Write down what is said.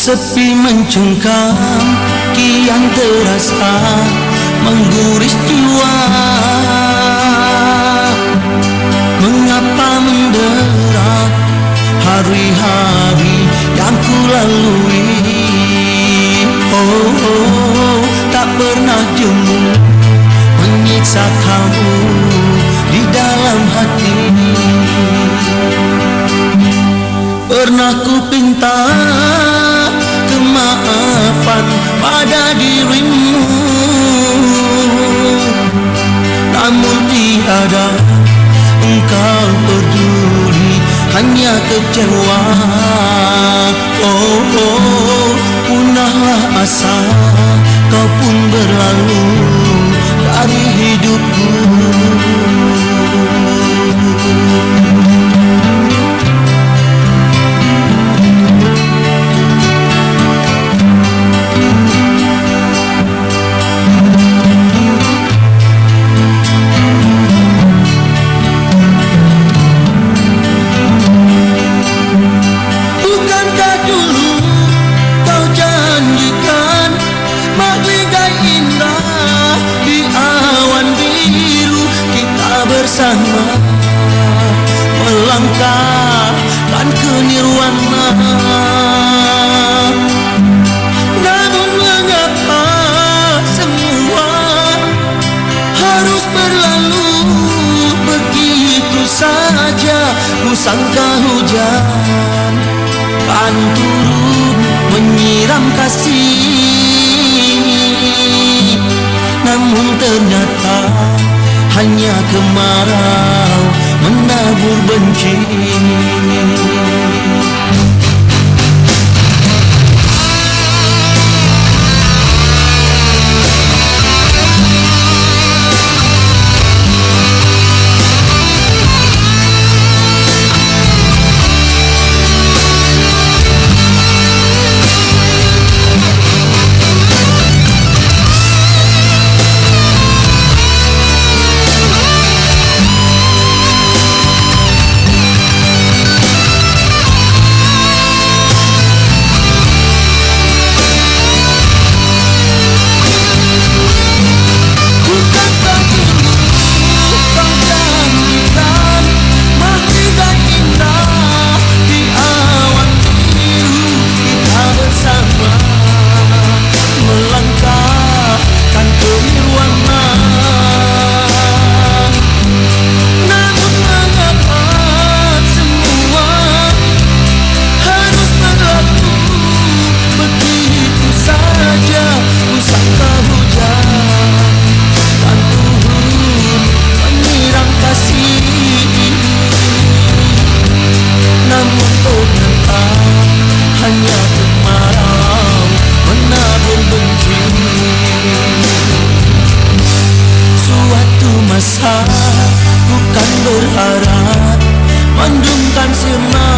Sepi mencungkam, kian terasa mengguris jiwa. Mengapa mendera hari-hari yang ku lalui? Oh, tak pernah jemu menyiksa kamu di dalam hati. Pernah ku pinta kemaafan pada dirimu, namun tiada engkau peduli, hanya kecewa. Oh, punahlah asa, kau pun berlalu dari hidupku. Bersama melangkahkan ke nirwana, namun mengapa semua harus berlalu begitu saja? Ku sangka hujan kan turut menyiram kasih, namun ternyata hanya kemarau menabur benci. Bukan berharap mendungkan sirna